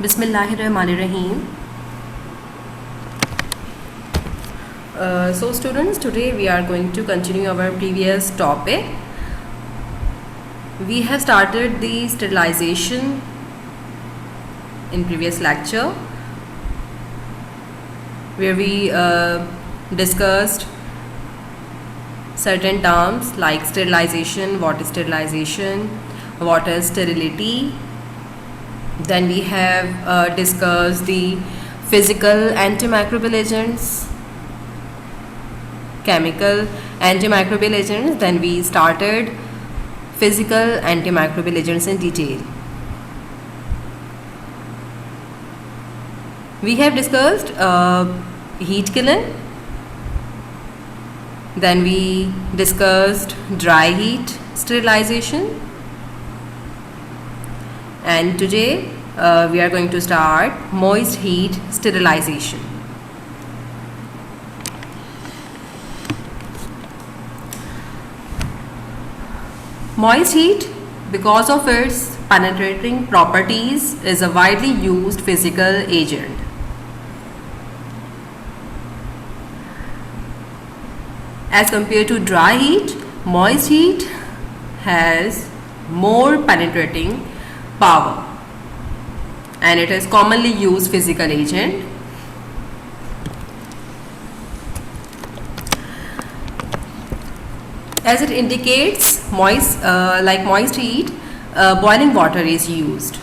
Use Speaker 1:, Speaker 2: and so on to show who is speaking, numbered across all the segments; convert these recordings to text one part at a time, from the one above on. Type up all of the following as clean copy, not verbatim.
Speaker 1: Bismillahirrahmanirrahim. So students, today we are going to continue our previous topic. We have started the sterilization in previous lecture, where we discussed certain terms like sterilization, what is sterilization, what is sterility. Then we have discussed the physical antimicrobial agents, chemical antimicrobial agents. Then we started physical antimicrobial agents in detail. We have discussed heat kiln. Then we discussed dry heat sterilization. And today we are going to start moist heat sterilization. Moist heat, because of its penetrating properties, is a widely used physical agent. As compared to dry heat, moist heat has more penetrating power and it is commonly used physical agent. As it indicates, moist heat, boiling water is used.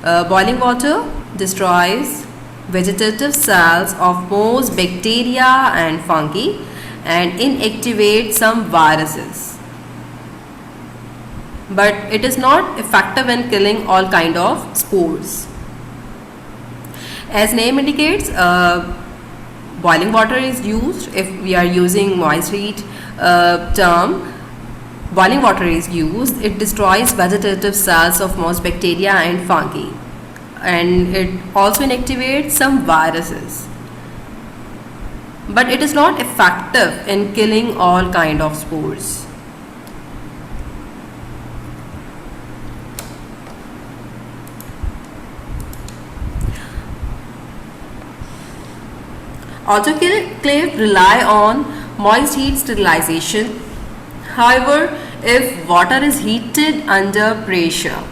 Speaker 1: Boiling water destroys vegetative cells of most bacteria and fungi and inactivates some viruses. But it is not effective in killing all kind of spores. As name indicates, boiling water is used. If we are using moist heat term, boiling water is used. It destroys vegetative cells of most bacteria and fungi, and it also inactivates some viruses. But it is not effective in killing all kind of spores. Autoclave rely on moist heat sterilization. However, if water is heated under pressure,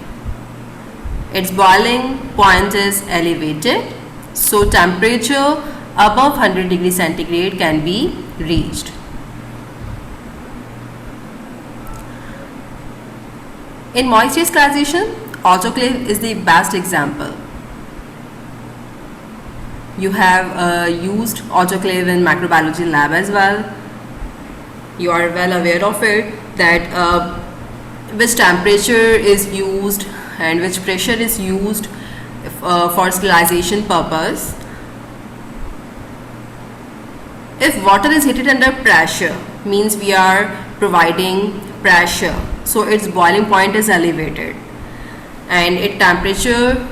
Speaker 1: its boiling point is elevated, so temperature above 100 degrees centigrade can be reached. In moist heat sterilization, autoclave is the best example. You have used autoclave in microbiology lab as well. You are well aware of it, that which temperature is used and which pressure is used for sterilization purpose. If water is heated under pressure, means we are providing pressure, so its boiling point is elevated and its temperature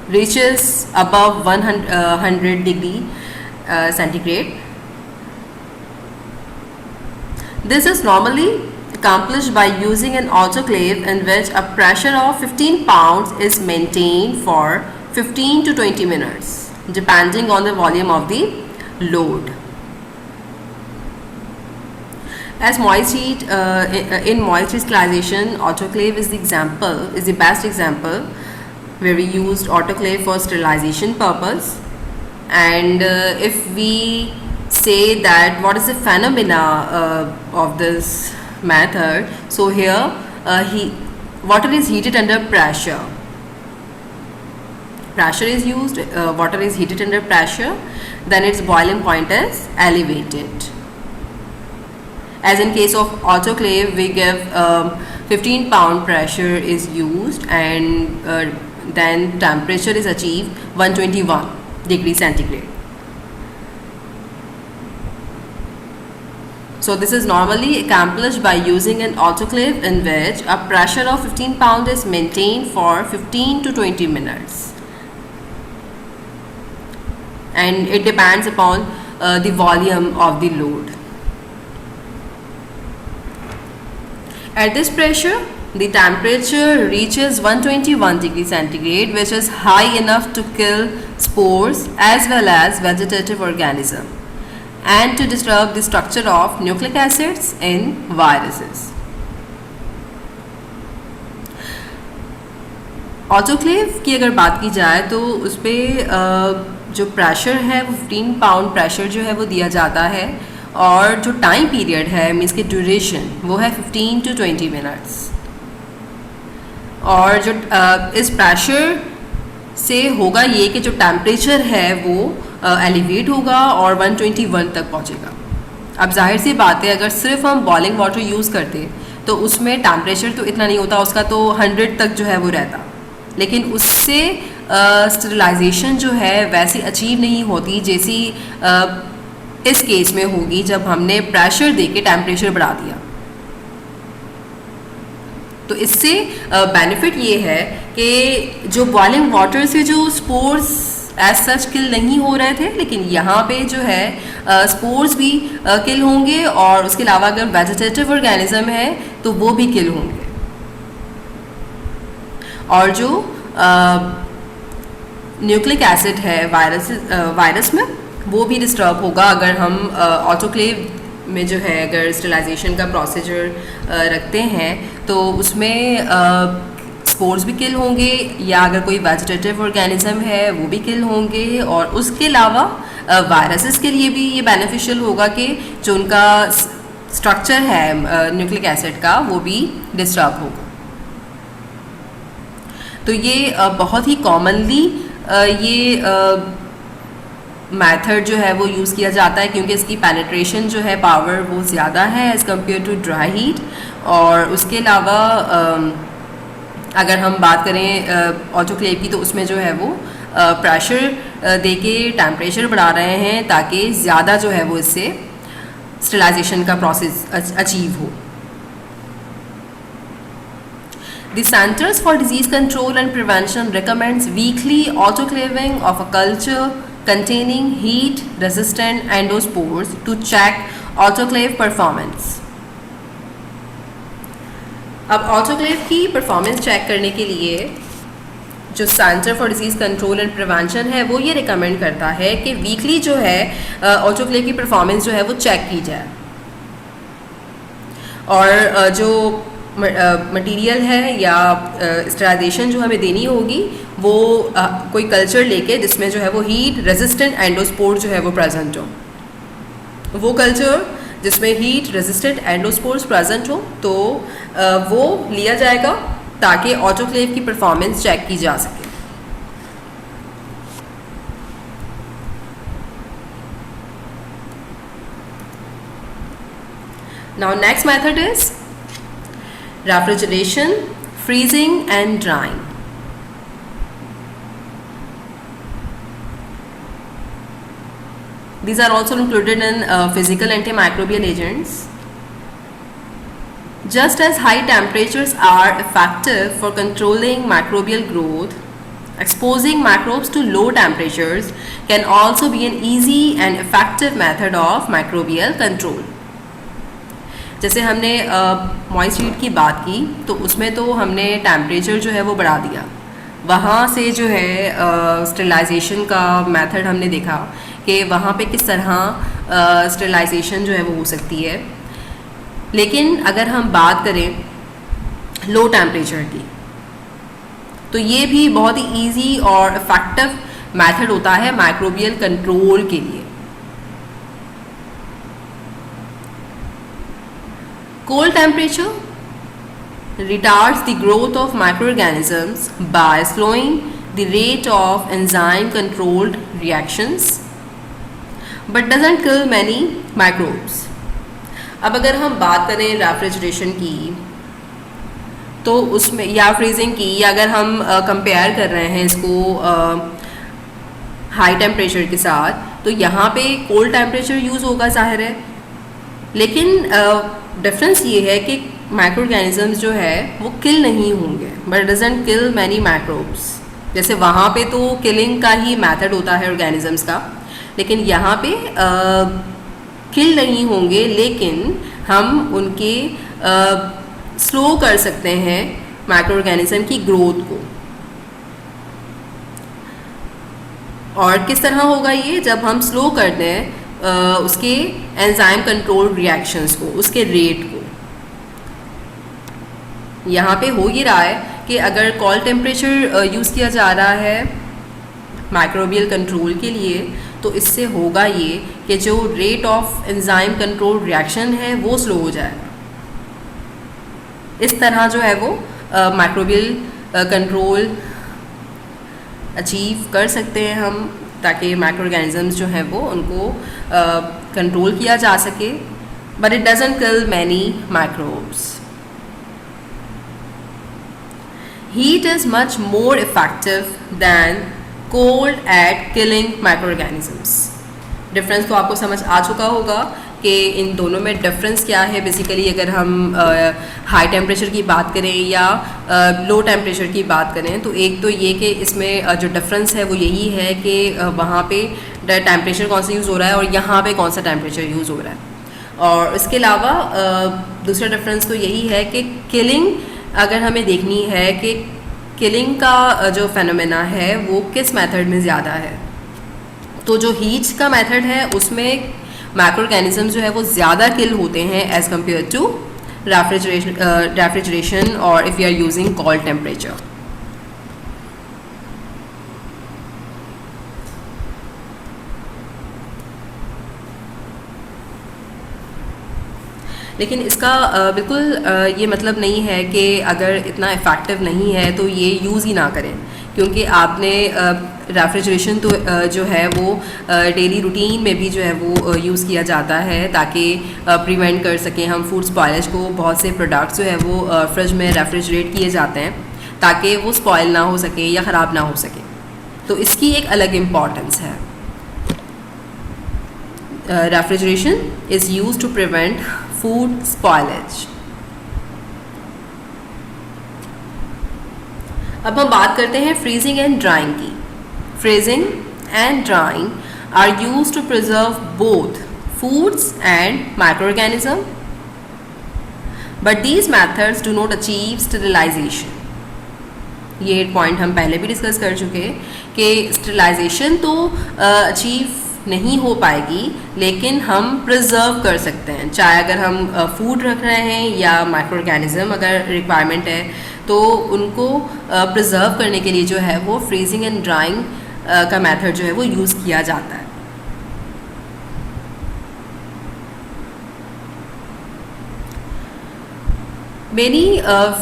Speaker 1: reaches above 100 degree centigrade. This is normally accomplished by using an autoclave in which a pressure of 15 pounds is maintained for 15 to 20 minutes depending on the volume of the load. As moist heat, in moist heat sterilization, autoclave is the best example, where we used autoclave for sterilization purpose. And if we say that what is the phenomena of this method, so here water is heated under pressure. Pressure is used, water is heated under pressure, then its boiling point is elevated. As in case of autoclave, we give 15 pound pressure is used, and then temperature is achieved 121 degrees centigrade. So this is normally accomplished by using an autoclave in which a pressure of 15 pound is maintained for 15 to 20 minutes. And it depends upon the volume of the load. At this pressure, the temperature reaches 121 degrees centigrade, which is high enough to kill spores as well as vegetative organism and to disturb the structure of nucleic acids in viruses. Autoclave की अगर बात की जाए तो उस पर जो pressure है वो 15 पाउंड प्रेशर जो है वो दिया जाता है, और जो टाइम पीरियड है मीन्स की ड्यूरेशन वो है 15 to 20 मिनट्स। और जो इस प्रेशर से होगा ये कि जो टेम्परेचर है वो एलिवेट होगा और 121 तक पहुँचेगा। अब जाहिर सी बात है, अगर सिर्फ हम बॉइलिंग वाटर यूज़ करते तो उसमें टेम्परेचर तो इतना नहीं होता, उसका तो 100 तक जो है वो रहता, लेकिन उससे स्टरलाइजेशन जो है वैसी अचीव नहीं होती जैसी इस केस में होगी जब हमने प्रेशर देके टेम्परेचर बढ़ा दिया। तो इससे बेनिफिट ये है कि जो बॉइलिंग वाटर से जो स्पोर्स एज सच किल नहीं हो रहे थे, लेकिन यहाँ पे जो है स्पोर्स भी किल होंगे, और उसके अलावा अगर वेजिटेटिव ऑर्गेनिज्म है तो वो भी किल होंगे। और जो न्यूक्लिक एसिड है वायरस में वो भी डिस्टर्ब होगा अगर हम ऑटोक्लेव में जो है अगर स्टरलाइजेशन का प्रोसीजर रखते हैं तो उसमें स्पोर्स भी किल होंगे, या अगर कोई वेजिटेटिव ऑर्गेनिज्म है वो भी किल होंगे। और उसके अलावा वायरसेस के लिए भी ये बेनिफिशियल होगा कि जो उनका स्ट्रक्चर है न्यूक्लिक एसिड का वो भी डिस्टर्ब होगा। तो ये बहुत ही कॉमनली ये मेथड जो है वो यूज़ किया जाता है, क्योंकि इसकी पेनिट्रेशन जो है पावर वो ज़्यादा है as compare to dry heat. और उसके अलावा अगर हम बात करें ऑटोक्लेव की तो उसमें जो है वो प्रेशर देके टेम्परेचर बढ़ा रहे हैं ताकि ज़्यादा जो है वो इससे स्टरलाइजेशन का प्रोसेस अचीव हो। The Centers for Disease Control and Prevention recommends weekly autoclaving of a culture containing heat-resistant endospores to check autoclave performance. अब ऑटोक्लेव की परफॉर्मेंस चेक करने के लिए जो centre for disease control and prevention है वो ये रिकमेंड करता है कि वीकली जो है ऑटोक्लेव की परफॉर्मेंस जो है वो चेक की जाए, और जो मटेरियल है या स्टरलाइजेशन जो हमें देनी होगी वो कोई कल्चर लेके जिसमें जो है वो हीट रेजिस्टेंट एंडोस्पोर जो है वो प्रेजेंट हो। वो कल्चर जिसमें हीट रेजिस्टेंट एंडोस्पोर्स प्रेजेंट हो तो वो लिया जाएगा ताकि ऑटोक्लेव की परफॉर्मेंस चेक की जा सके। Now next method is refrigeration, freezing and drying. These are also included in physical antimicrobial agents. Just as high temperatures are effective for controlling microbial growth, exposing microbes to low temperatures can also be an easy and effective method of microbial control. जैसे हमने moist heat की बात की तो उसमें तो हमने temperature जो है वो बढ़ा दिया, वहाँ से जो है स्टरलाइजेशन का मेथड हमने देखा कि वहाँ पे किस तरह स्टरलाइजेशन जो है वो हो सकती है। लेकिन अगर हम बात करें लो टेम्परेचर की तो ये भी बहुत ही ईजी और इफ़ेक्टिव मेथड होता है माइक्रोबियल कंट्रोल के लिए। Cold temperature retards the growth of microorganisms by slowing the rate of enzyme-controlled reactions, but doesn't kill many microbes. अब अगर हम बात करें रेफ्रिजरेशन की तो उसमें या फ्रीजिंग की, या अगर हम कंपेयर कर रहे हैं इसको हाई टेम्परेचर के साथ, तो यहाँ पे कोल्ड टेम्परेचर यूज़ होगा ज़ाहिर है, लेकिन डिफरेंस ये है कि माइक्रो ऑर्गेनिजम्स जो है वो किल नहीं होंगे, but doesn't kill many microbes. जैसे वहाँ पे तो किलिंग का ही मेथड होता है ऑर्गेनिजम्स का, लेकिन यहाँ पे किल नहीं होंगे, लेकिन हम उनके स्लो कर सकते हैं माइक्रो ऑर्गेनिज्म की ग्रोथ को। और किस तरह होगा ये? जब हम स्लो कर दें उसके एंजाइम कंट्रोल रिएक्शंस को, उसके रेट को। यहाँ पे हो ये रहा है कि अगर कॉल्ड टेम्परेचर यूज़ किया जा रहा है माइक्रोबियल कंट्रोल के लिए, तो इससे होगा ये कि जो rate of enzyme control reaction है वो स्लो हो जाएगा। इस तरह जो है वो माइक्रोबियल कंट्रोल अचीव कर सकते हैं हम, ताकि माइक्रो ऑर्गेनिजम्स जो हैं वो उनको कंट्रोल किया जा सके, but it doesn't kill many microbes. Heat is much more effective than cold at killing microorganisms. Difference तो आपको समझ आ चुका होगा कि इन दोनों में डिफरेंस क्या है। बेसिकली अगर हम हाई टेम्परेचर की बात करें या लो टेम्परेचर की बात करें, तो एक तो ये कि इसमें जो डिफरेंस है वो यही है कि वहाँ पे टेम्परेचर कौन सा यूज़ हो रहा है और यहाँ पे कौन सा टेम्परेचर यूज़ हो रहा है। और इसके अलावा दूसरा डिफरेंस तो यही है कि किलिंग अगर हमें देखनी है कि किलिंग का जो फेनोमेना है वो किस मेथड में ज़्यादा है, तो जो हीट का मेथड है उसमें माइक्रो ऑर्गेनिज्म जो है वो ज़्यादा किल होते हैं एज़ कम्पेयर टू रेफ्रिजरेशन और if you are using cold temperature. लेकिन इसका बिल्कुल ये मतलब नहीं है कि अगर इतना इफ़ेक्टिव नहीं है तो ये यूज़ ही ना करें, क्योंकि आपने रेफ्रिजरेशन तो जो है वो डेली रूटीन में भी जो है वो यूज़ किया जाता है ताकि प्रिवेंट कर सकें हम फूड स्पॉयलेज को। बहुत से प्रोडक्ट्स जो है वो फ्रिज में रेफ्रिजरेट किए जाते हैं ताकि वो स्पॉयल ना हो सके या ख़राब ना हो सके, तो इसकी एक अलग इम्पॉर्टेंस है। Refrigeration is use to prevent food spoilage. अब हम बात करते हैं फ्रीजिंग एंड ड्राइंग की। Freezing and drying are used to preserve both foods and microorganism, but these methods do not achieve sterilisation. ये पॉइंट हम पहले भी डिस्कस कर चुके कि स्टेरिलाइजेशन तो अचीव नहीं हो पाएगी, लेकिन हम प्रिजर्व कर सकते हैं। चाहे अगर हम फूड रख रहे हैं या माइक्रो ऑर्गेनिज्म अगर रिक्वायरमेंट है, तो उनको प्रिजर्व करने के लिए जो है वो फ्रीजिंग एंड ड्राइंग का मेथड जो है वो यूज़ किया जाता है। Many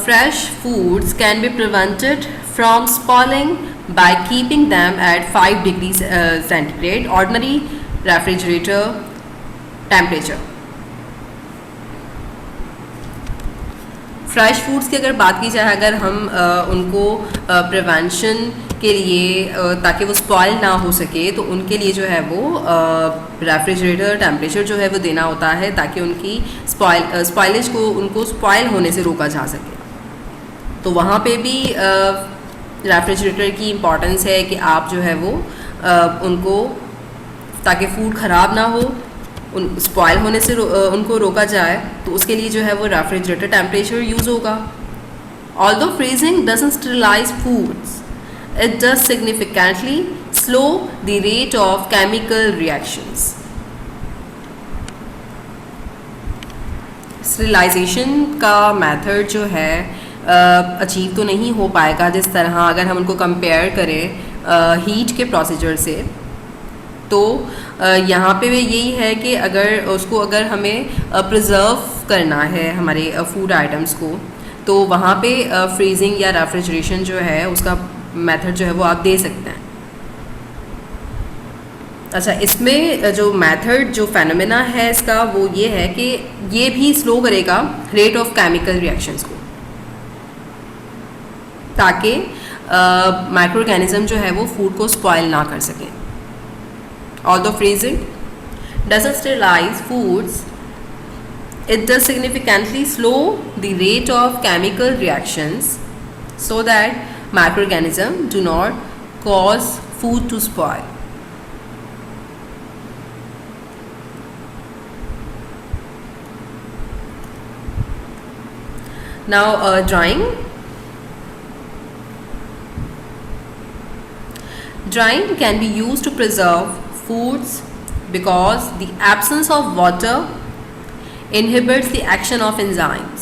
Speaker 1: fresh foods can be prevented from spoiling by keeping them at 5 degrees centigrade ordinary refrigerator temperature. Fresh foods की अगर बात की जाए, अगर हम उनको प्रिवेंशन के लिए ताकि वो स्पॉइल ना हो सके, तो उनके लिए जो है वो रेफ्रिजरेटर टेम्परेचर जो है वो देना होता है ताकि उनकी स्पॉइलेज को उनको स्पॉइल होने से रोका जा सके। तो वहाँ पे भी रेफ्रिजरेटर की इम्पॉर्टेंस है कि आप जो है वो उनको ताकि फूड ख़राब ना हो, उन स्पॉइल होने से उनको रोका जाए, तो उसके लिए जो है वो रेफ्रिजरेटर टेम्परेचर यूज़ होगा। Although freezing doesn't sterilise foods, it does significantly slow the rate of chemical reactions. Sterilization का मेथड जो है अचीव तो नहीं हो पाएगा जिस तरह अगर हम उनको कंपेयर करें हीट के प्रोसीजर से। तो यहाँ पे यही है कि अगर हमें प्रिजर्व करना है हमारे फूड आइटम्स को, तो वहाँ पे फ्रीजिंग या रेफ्रिजरेशन जो है उसका मेथड जो है वो आप दे सकते हैं। अच्छा, इसमें जो मेथड जो फेनोमेना है इसका वो ये है कि ये भी स्लो करेगा रेट ऑफ केमिकल रिएक्शंस को, ताकि माइक्रो ऑर्गेनिज्म जो है वो फूड को स्पॉइल ना कर सकें। Although freezing doesn't sterilise foods, it does significantly slow the rate of chemical reactions so that microorganisms do not cause food to spoil. Now drying. Drying can be used to preserve foods because the absence of water inhibits the action of enzymes.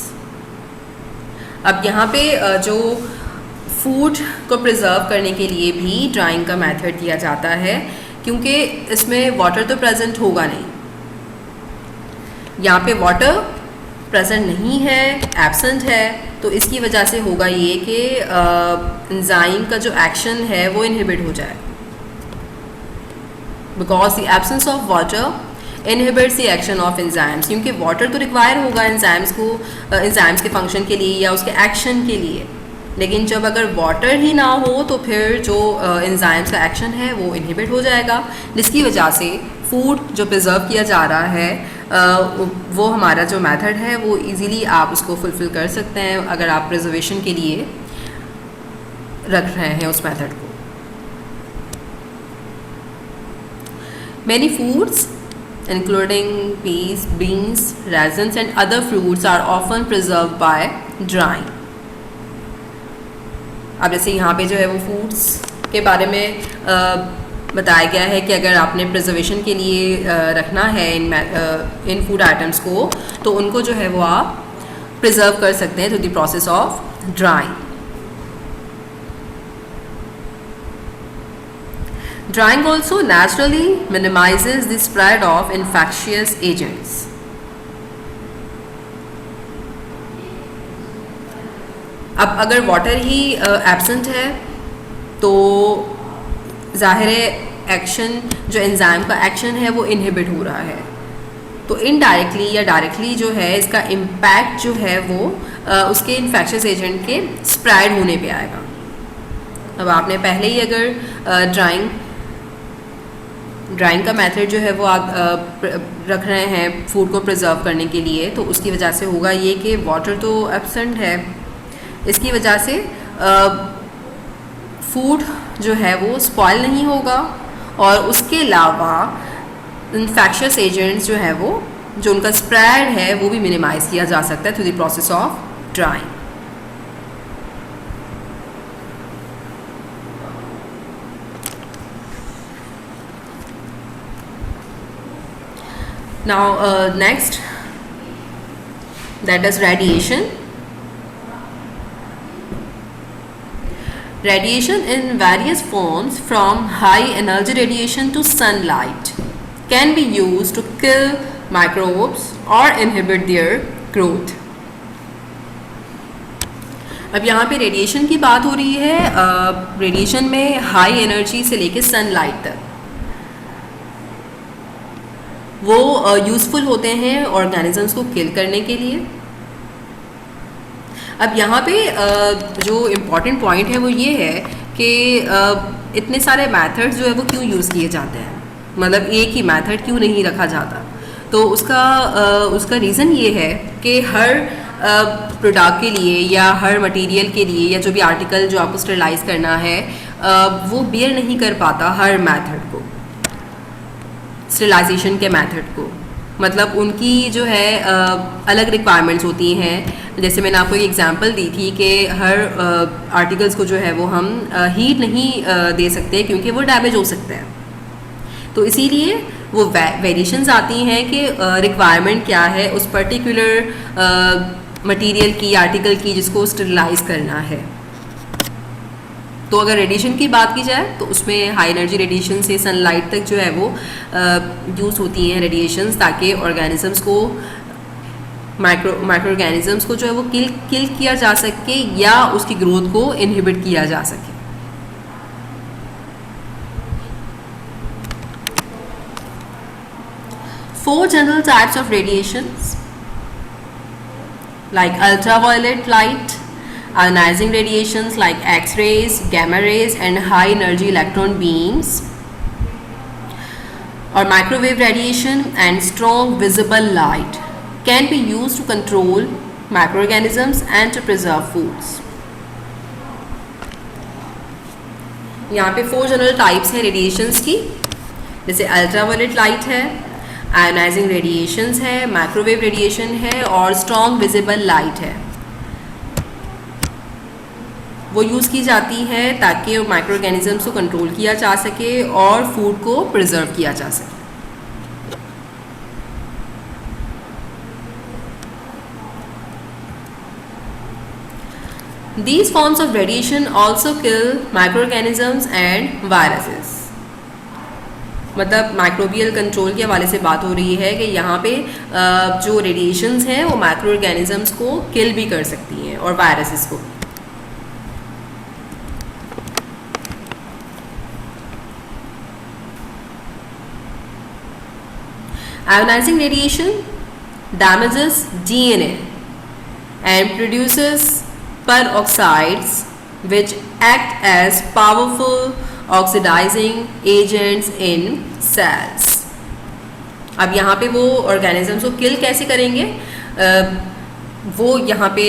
Speaker 1: अब यहाँ पे जो food को preserve करने के लिए भी drawing का मेथड दिया जाता है, क्योंकि इसमें वाटर तो प्रेजेंट होगा नहीं. यहाँ पे वाटर प्रेजेंट नहीं है, एब्सेंट है, तो इसकी वजह से होगा ये कि एंजाइम का जो एक्शन है वो इनहिबिट हो जाए. Because the absence of water inhibits the action of enzymes, क्योंकि वाटर तो रिक्वायर होगा एंजाइम्स को, एंजाइम्स के फंक्शन के लिए या उसके एक्शन के लिए. लेकिन जब अगर वाटर ही ना हो तो फिर जो एंजाइम्स का एक्शन है वो इनहिबिट हो जाएगा, जिसकी वजह से फूड जो प्रिजर्व किया जा रहा है वो हमारा जो मेथड है वो इजीली आप उसको फुलफ़िल कर सकते हैं अगर आप प्रिजर्वेशन के लिए रख रहे हैं उस मेथड को. Many foods including peas, beans, raisins and other fruits are often preserved by drying. अब जैसे यहाँ पे जो है वो फूड्स के बारे में बताया गया है कि अगर आपने प्रिजर्वेशन के लिए रखना है इन फूड आइटम्स को, तो उनको जो है वो आप प्रिजर्व कर सकते हैं through the process of drawing. Drying also naturally minimizes the spread of infectious agents. अब अगर वाटर ही एब्सेंट है तो ज़ाहिर है एक्शन जो एंजाइम का एक्शन है वो इनहिबिट हो रहा है, तो इनडायरेक्टली या डायरेक्टली जो है इसका इम्पैक्ट जो है वो उसके इन्फेक्शियस एजेंट के स्प्रेड होने पे आएगा. अब आपने पहले ही अगर ड्राइंग का मेथड जो है वो आप रख रहे हैं फूड को प्रिजर्व करने के लिए, तो उसकी वजह से होगा ये कि वाटर तो एब्सेंट है, इसकी वजह से फूड जो है वो स्पॉइल नहीं होगा और उसके अलावा इन्फेक्शियस एजेंट्स जो है वो जो उनका स्प्रेड है वो भी मिनिमाइज़ किया जा सकता है through the process of drawing. Now next, that is radiation. Radiation in various forms, from high energy radiation to sunlight, can be used to kill microbes or inhibit their growth. अब यहाँ पे radiation की बात हो रही है. Radiation में high energy से लेके सनलाइट तक वो यूज़फुल होते हैं ऑर्गेनिजम्स को किल करने के लिए. अब यहाँ पे जो इम्पॉर्टेंट पॉइंट है वो ये है कि इतने सारे मेथड्स जो है वो क्यों यूज़ किए जाते हैं, मतलब एक ही मेथड क्यों नहीं रखा जाता. तो उसका रीज़न ये है कि हर प्रोडक्ट के लिए या हर मटेरियल के लिए या जो भी आर्टिकल जो आपको स्टरलाइज करना है वो बियर नहीं कर पाता हर मेथड को, स्टरलाइजेशन के मेथड को. मतलब उनकी जो है अलग रिक्वायरमेंट्स होती हैं. जैसे मैंने आपको एक एग्जांपल दी थी कि हर आर्टिकल्स को जो है वो हम हीट नहीं दे सकते क्योंकि वो डैमेज हो सकते हैं. तो इसीलिए वो वेरिएशंस आती हैं कि रिक्वायरमेंट क्या है उस पर्टिकुलर मटेरियल की, आर्टिकल की जिसको स्टरलाइज करना है. तो अगर रेडिएशन की बात की जाए तो उसमें हाई एनर्जी रेडिएशन से सनलाइट तक जो है वो यूज़ होती हैं रेडिएशंस, ताकि ऑर्गेनिजम्स को माइक्रो ऑर्गेनिजम्स को जो है वो किल किया जा सके या उसकी ग्रोथ को इनहिबिट किया जा सके. Four general types of radiations like ultraviolet light, ionizing radiations like X-rays, gamma rays and high energy electron beams, or microwave radiation and strong visible light can be used to control microorganisms and to preserve foods. यहाँ पे 4 general types हैं radiations की, जैसे ultraviolet light है, ionizing radiations है, microwave radiation है और strong visible light है. वो यूज़ की जाती है ताकि माइक्रो ऑर्गेनिजम्स को कंट्रोल किया जा सके और फूड को प्रिजर्व किया जा सके। These forms of radiation also kill microorganisms and viruses। मतलब माइक्रोबियल कंट्रोल के हवाले से बात हो रही है कि यहाँ पे जो रेडिएशंस हैं वो माइक्रो ऑर्गेनिजम्स को किल भी कर सकती हैं और वायरसेस को। Ionising radiation damages DNA and produces peroxides which act as powerful oxidizing agents in cells। अब यहाँ पे वो ऑर्गेनिजम्स को किल कैसे करेंगे, वो यहाँ पे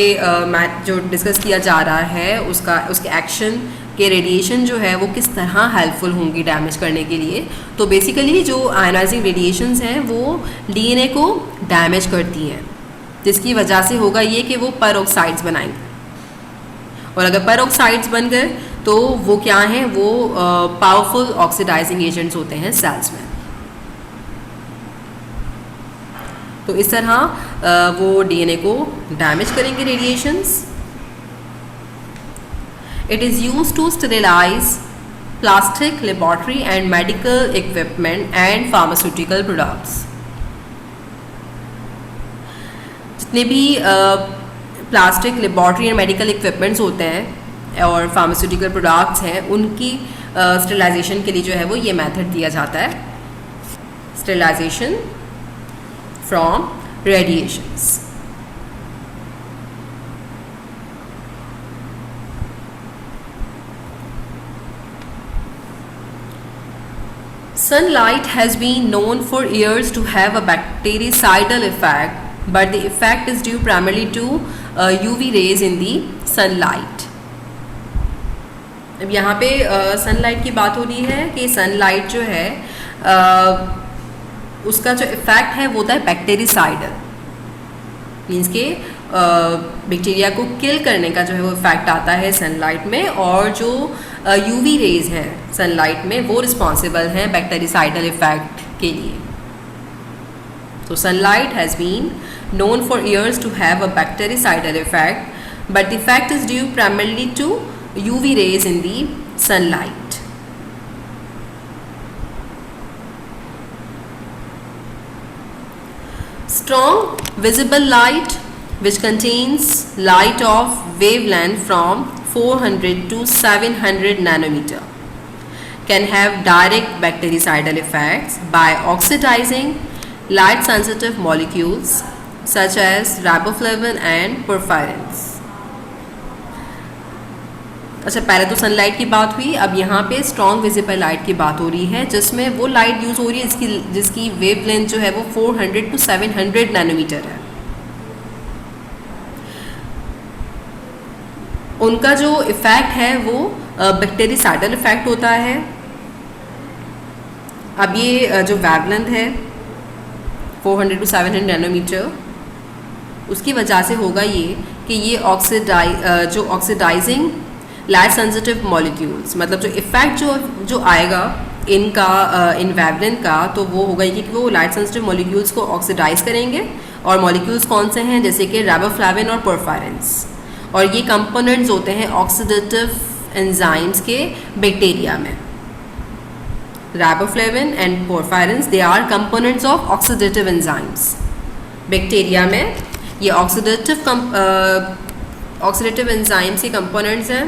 Speaker 1: जो डिस्कस किया जा रहा है उसके एक्शन के रेडिएशन जो है वो किस तरह हेल्पफुल होंगी डैमेज करने के लिए। तो बेसिकली जो आयोनाइजिंग रेडिएशंस हैं वो डीएनए को डैमेज करती हैं, जिसकी वजह से होगा ये कि वो पेरोक्साइड्स बनाएंगे, और अगर पेरोक्साइड्स बन गए तो वो क्या हैं, वो पावरफुल ऑक्सीडाइजिंग एजेंट्स होते हैं सेल्स में। तो इस तरह वो डीएनए को डैमेज करेंगे radiations. It is used to sterilise plastic, laboratory and medical equipment and pharmaceutical products. जितने भी plastic, laboratory and medical equipments होते हैं और फार्मास्यूटिकल प्रोडक्ट्स हैं, उनकी स्टेरिलाइजेशन के लिए जो है वो ये मेथड दिया जाता है, sterilisation from radiations. Sunlight has been known for years to have a bactericidal effect, but the effect is due primarily to UV rays in the sunlight। अब यहाँ पे सनलाइट की बात हो रही है कि सनलाइट जो है उसका जो इफ़ेक्ट है वो होता है बैक्टीरिसाइडल, मीन्स के बैक्टीरिया को किल करने का जो है वो इफ़ेक्ट आता है सनलाइट में, और जो यूवी रेज हैं सनलाइट में वो रिस्पॉन्सिबल हैं बैक्टीरिसाइडल इफ़ेक्ट के लिए। तो sunlight has been known for years to have a bactericidal effect, but the effect is due primarily to UV rays in the sunlight। Strong visible light, which contains light of wavelength from 400 to 700 nanometer, can have direct bactericidal effects by oxidizing light sensitive molecules such as riboflavin and porphyrins। अच्छा, पहले तो sunlight की बात हुई, अब यहाँ पे strong visible light की बात हो रही है, जिसमें वो लाइट यूज़ हो रही है जिसकी वेवलेंथ जो है वो 400 टू 700 नैनोमीटर है। उनका जो इफ़ेक्ट है वो बैक्टीरिसाइडल इफ़ेक्ट होता है। अब ये जो वेवलेंथ है 400 टू 700 नैनोमीटर, उसकी वजह से होगा ये कि ये जो ऑक्सीडाइजिंग लाइट सेंसिटिव मॉलिक्यूल्स, मतलब जो इफ़ेक्ट जो आएगा इनका इन वेवलेंथ का, तो वो होगा कि वो लाइट सेंसिटिव मॉलिक्यूल्स को ऑक्सीडाइज करेंगे। और मॉलिक्यूल्स कौन से हैं, जैसे कि राइबोफ्लाविन और पोरफायरिन्स, और ये कंपोनेंट्स होते हैं ऑक्सीडेटिव एंजाइम्स के बैक्टीरिया में। Riboflavin and porphyrins, they are components of oxidative enzymes. Bacteria में ये ऑक्सीडेटिव एंजाइम्स के कंपोनेंट्स हैं,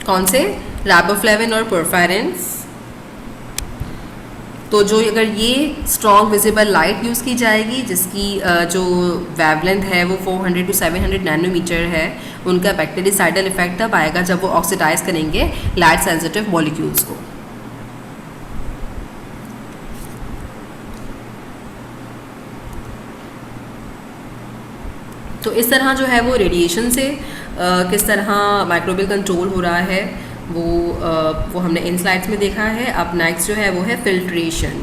Speaker 1: कौन से, राइबोफ्लाविन और पोरफायरिन्स। तो जो अगर ये स्ट्रॉन्ग विजिबल लाइट यूज़ की जाएगी जिसकी जो वेवलेंथ है वो 400 टू 700 नैनोमीटर है, उनका बैक्टीरिसाइडल इफेक्ट तब आएगा जब वो ऑक्सीडाइज करेंगे लाइट सेंसिटिव मॉलिक्यूल्स को। तो इस तरह जो है वो रेडिएशन से किस तरह माइक्रोबियल कंट्रोल हो रहा है वो हमने इन स्लाइड्स में देखा है। अब नेक्स्ट जो है वो है filtration.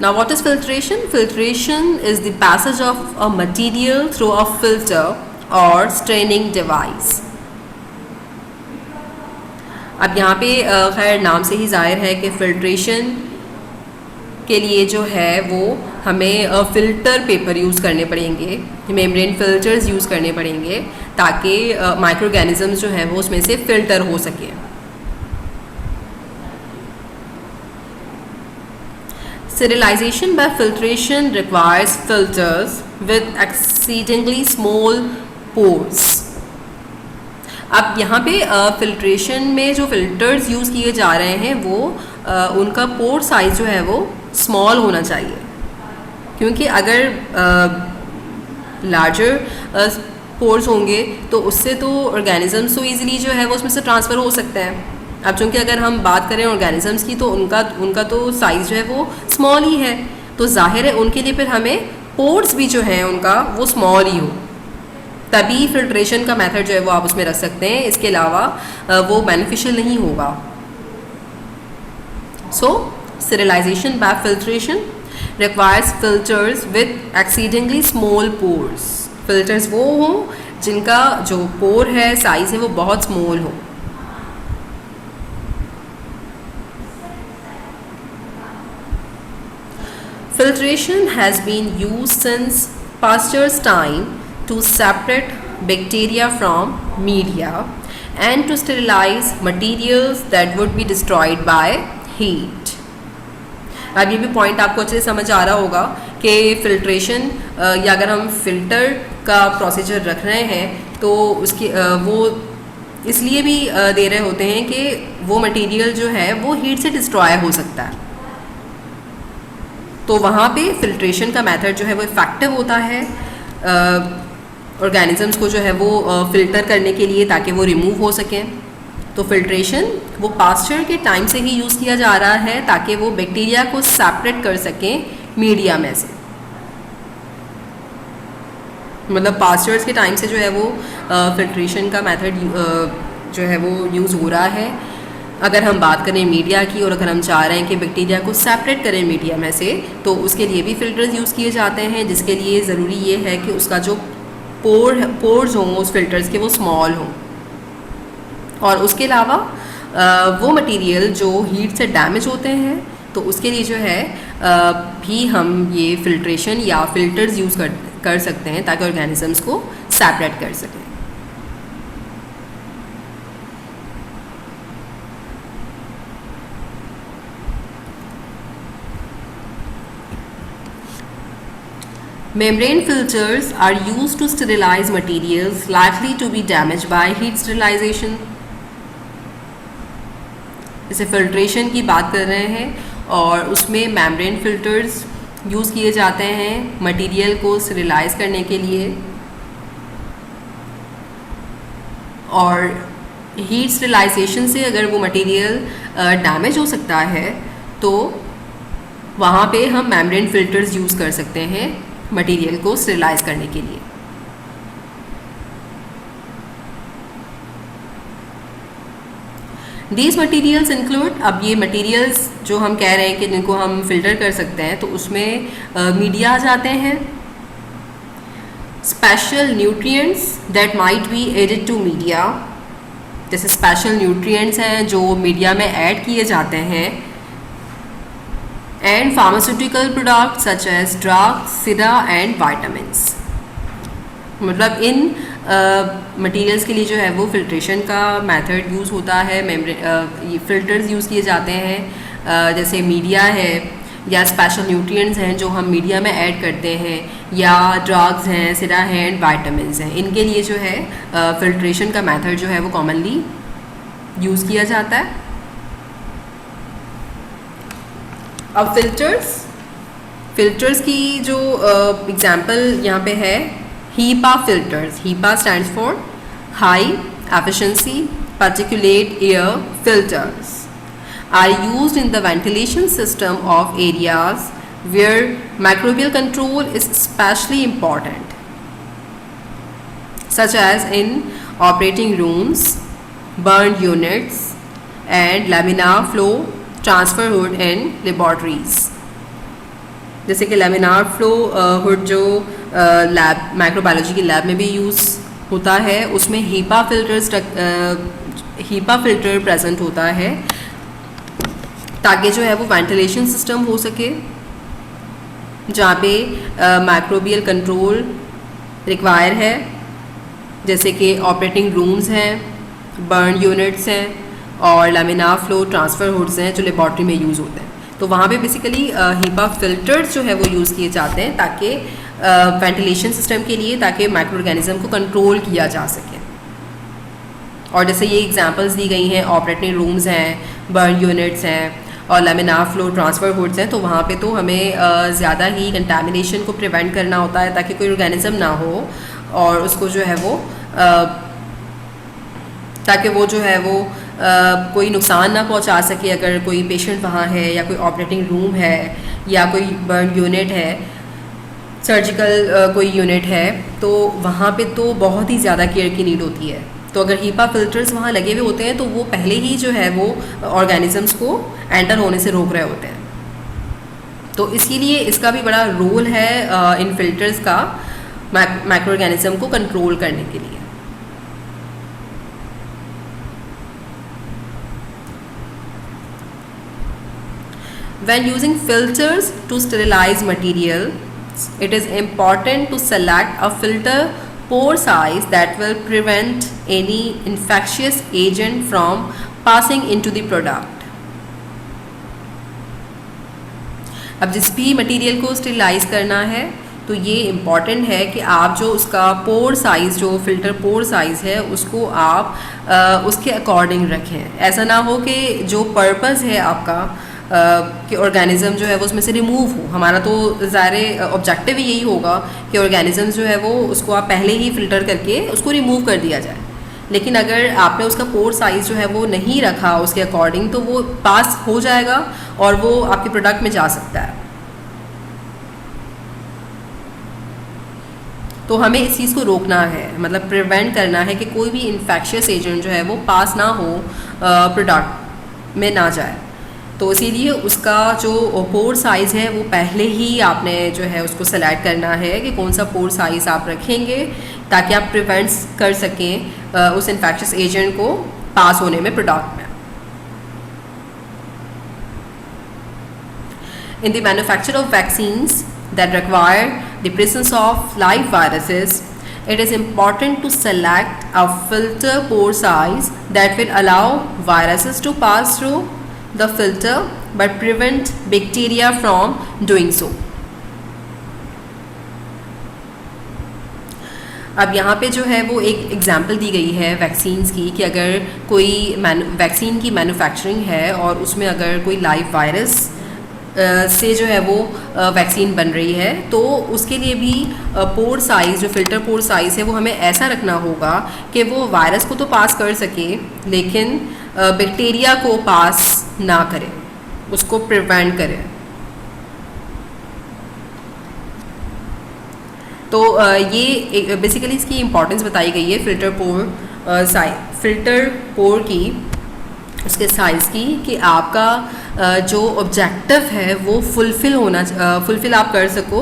Speaker 1: Now what is filtration? Filtration is the passage of a material through a filter or straining device. अब यहाँ पे खैर नाम से ही जाहिर है कि फिल्ट्रेशन के लिए जो है वो हमें फ़िल्टर पेपर यूज़ करने पड़ेंगे, मेम्ब्रेन फ़िल्टर्स यूज़ करने पड़ेंगे ताकि माइक्रो ऑर्गेनिजम्स जो हैं वो उसमें से फ़िल्टर हो सके। Sterilization by filtration requires filters with exceedingly small pores. अब यहाँ पे फिल्ट्रेशन में जो फिल्टर्स यूज़ किए जा रहे हैं वो उनका पोर साइज़ जो है वो स्मॉल होना चाहिए, क्योंकि अगर लार्जर पोर्स होंगे तो उससे तो ऑर्गेनिजम्स तो ईज़िली जो है वो उसमें से ट्रांसफ़र हो सकते हैं। अब चूँकि अगर हम बात करें ऑर्गेनिजम्स की तो उनका तो साइज़ जो है वो स्मॉल ही है, तो जाहिर है उनके लिए फिर हमें पोर्स भी जो हैं उनका वो स्मॉल ही हो, तभी फिल्ट्रेशन का मेथड जो है वो आप उसमें रख सकते हैं, इसके अलावा वो बेनिफिशियल नहीं होगा। So sterilization by filtration requires filters with exceedingly small pores. Filters वो हों जिनका जो पोर है साइज़ है वो बहुत स्मॉल हो। Filtration has been used since Pasteur's time to separate bacteria from media and to sterilize materials that would be destroyed by heat. अब ये भी पॉइंट आपको अच्छे से समझ आ रहा होगा कि फिल्ट्रेशन या अगर हम फिल्टर का प्रोसीजर रख रहे हैं तो उसकी वो इसलिए भी दे रहे होते हैं कि वो मटेरियल जो है वो हीट से डिस्ट्रॉय हो सकता है, तो वहाँ पे फिल्ट्रेशन का मेथड जो है वो इफ़ेक्टिव होता है ऑर्गेनिजम्स को जो है वो फ़िल्टर करने के लिए ताकि वो रिमूव हो सकें। तो फिल्ट्रेशन वो पास्चर के टाइम से ही यूज़ किया जा रहा है ताकि वो बैक्टीरिया को सेपरेट कर सकें मीडिया में से, मतलब पास्चर्स के टाइम से जो है वो फिल्ट्रेशन का मेथड जो है वो यूज़ हो रहा है। अगर हम बात करें मीडिया की और अगर हम चाह रहे हैं कि बैक्टीरिया को सेपरेट करें मीडिया में से, तो उसके लिए भी फ़िल्टर्स यूज़ किए जाते हैं, जिसके लिए ज़रूरी ये है कि उसका जो पोर्स हों उस फिल्टर्स के वो स्मॉल हों, और उसके अलावा वो मटेरियल जो हीट से डैमेज होते हैं तो उसके लिए जो है भी हम ये फिल्ट्रेशन या फ़िल्टर्स यूज़ कर सकते हैं ताकि ऑर्गेनिजम्स को सेपरेट कर सकें। Membrane filters are used to sterilize materials likely to be damaged by heat sterilization. जैसे फिल्ट्रेशन की बात कर रहे हैं और उसमें मेम्ब्रेन फिल्टर्स यूज़ किए जाते हैं मटेरियल को स्टेरिलाइज करने के लिए, और हीट स्टेरिलाइजेशन से अगर वो मटेरियल डैमेज हो सकता है तो वहाँ पे हम मेम्ब्रेन फिल्टर्स यूज़ कर सकते हैं मटेरियल को स्टेरिलाइज करने के लिए। These materials include, अब ये materials जो हम कह रहे हैं कि जिनको हम फिल्टर कर सकते हैं तो उसमें मीडिया आ जाते हैं, special nutrients that might be added to media, जैसे स्पेशल न्यूट्रिएंट्स हैं जो मीडिया में ऐड किए जाते हैं, and pharmaceutical products such as drugs, sera and vitamins। मतलब इन मटेरियल्स के लिए जो है वो फिल्ट्रेशन का मेथड यूज़ होता है, ये फिल्टर्स यूज़ किए जाते हैं, जैसे मीडिया है या स्पेशल न्यूट्रिएंट्स हैं जो हम मीडिया में ऐड करते हैं, या ड्रग्स हैं, सिरा हैं एंड वाइटामिन्स हैं, इनके लिए जो है फिल्ट्रेशन का मेथड जो है वो कॉमनली यूज़ किया जाता है। अब फिल्टर्स की जो एग्जांपल यहाँ पे है, HEPA filters। HEPA stands for High Efficiency Particulate Air Filters, are used in the ventilation system of areas where microbial control is especially important, such as in operating rooms, burned units, and laminar flow transfer hood in laboratories। जैसे कि laminar flow hood जो lab microbiology की lab में भी use होता है, उसमें HEPA filter present होता है ताकि जो है वो वेंटिलेशन सिस्टम हो सके, जहाँ पे माइक्रोबियल कंट्रोल रिक्वायर है, जैसे कि ऑपरेटिंग रूम्स हैं, बर्न यूनिट्स हैं और लेमिनार फ्लो ट्रांसफ़र हुड्स हैं जो लेबॉर्ट्री में यूज़ होते हैं। तो वहाँ पे बेसिकली हीपा फिल्टर्स जो है वो यूज़ किए जाते हैं ताकि वेंटिलेशन सिस्टम के लिए, ताकि माइक्रो ऑर्गेनिज्म को कंट्रोल किया जा सके। और जैसे ये एग्जांपल्स दी गई हैं, ऑपरेटिंग रूम्स हैं, बर्न यूनिट्स हैं और लेमिनार फ्लो ट्रांसफ़र हुड्स हैं, तो वहाँ पे तो हमें ज़्यादा ही कंटामिनेशन को प्रिवेंट करना होता है ताकि कोई ऑर्गेनिज्म ना हो और उसको जो है वो ताकि वो जो है वो कोई नुकसान ना पहुंचा सके। अगर कोई पेशेंट वहाँ है या कोई ऑपरेटिंग रूम है या कोई बर्न यूनिट है, सर्जिकल कोई यूनिट है, तो वहाँ पे तो बहुत ही ज़्यादा केयर की नीड होती है। तो अगर हीपा फिल्टर्स वहाँ लगे हुए होते हैं तो वो पहले ही जो है वो ऑर्गेनिजम्स को एंटर होने से रोक रहे होते हैं। तो इसीलिए इसका भी बड़ा रोल है इन फिल्टर्स का माइक्रो ऑर्गेनिज्म को कंट्रोल करने के लिए। When using filters to sterilize material, it is important to select a filter pore size that will prevent any infectious agent from passing into the product. अब जिस भी material को sterilise करना है तो ये इम्पॉर्टेंट है कि आप जो उसका पोर साइज़, जो फिल्टर पोर साइज़ है, उसको आप उसके अकॉर्डिंग रखें। ऐसा ना हो कि जो पर्पज़ है आपका कि ऑर्गेनिज़म जो है वो उसमें से रिमूव हो। हमारा तो ज़ाहिर ऑब्जेक्टिव ही यही होगा कि ऑर्गेनिज़म जो है वो उसको आप पहले ही फ़िल्टर करके उसको रिमूव कर दिया जाए। लेकिन अगर आपने उसका पोर साइज़ जो है वो नहीं रखा उसके अकॉर्डिंग, तो वो पास हो जाएगा और वो आपके प्रोडक्ट में जा सकता है। तो हमें इस चीज़ को रोकना है, मतलब प्रिवेंट करना है कि कोई भी इन्फेक्शियस एजेंट जो है वो पास ना हो, प्रोडक्ट में ना जाए। तो इसीलिए उसका जो पोर साइज़ है वो पहले ही आपने जो है उसको सेलेक्ट करना है कि कौन सा पोर साइज़ आप रखेंगे ताकि आप प्रिवेंट कर सकें उस इन्फेक्शियस एजेंट को पास होने में प्रोडक्ट में। In the manufacture of vaccines that require the presence of live viruses, it is important to select a filter pore size that will allow viruses to pass through the filter but prevent bacteria from doing so. अब यहाँ पे जो है वो एक example दी गई है vaccines की कि अगर कोई वैक्सीन की मैन्युफैक्चरिंग है और उसमें अगर कोई लाइव वायरस से जो है वो वैक्सीन बन रही है, तो उसके लिए भी पोर साइज़, जो फ़िल्टर पोर साइज़ है वो हमें ऐसा रखना होगा कि वो वायरस को तो पास कर सके लेकिन बैक्टीरिया को पास ना करे, उसको प्रिवेंट करे। तो ये बेसिकली इसकी इम्पॉर्टेंस बताई गई है फ़िल्टर पोर की, उसके साइज़ की, कि आपका जो ऑब्जेक्टिव है वो फुलफ़िल आप कर सको।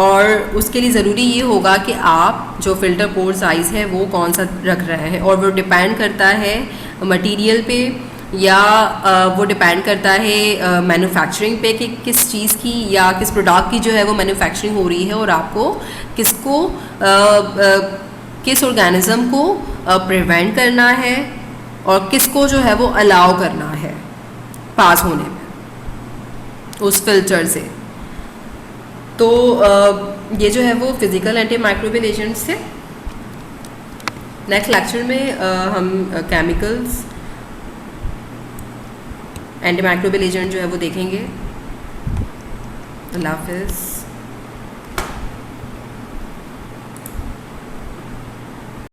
Speaker 1: और उसके लिए ज़रूरी ये होगा कि आप जो फ़िल्टर पोर साइज़ है वो कौन सा रख रहे हैं, और वो डिपेंड करता है मटेरियल पे या वो डिपेंड करता है मैन्युफैक्चरिंग पे कि किस चीज़ की या किस प्रोडक्ट की जो है वो मैन्युफैक्चरिंग हो रही है और आपको किस ऑर्गेनिज़म को प्रिवेंट करना है और किसको जो है वो अलाउ करना है पास होने में उस फिल्टर से। तो ये जो है वो फिज़िकल एंटी माइक्रोबियल एजेंट्स थे। नेक्स्ट लेक्चर में हम केमिकल्स एंटी माइक्रोबियल एजेंट जो है वो देखेंगे। अल्लाह हाफ़िज़।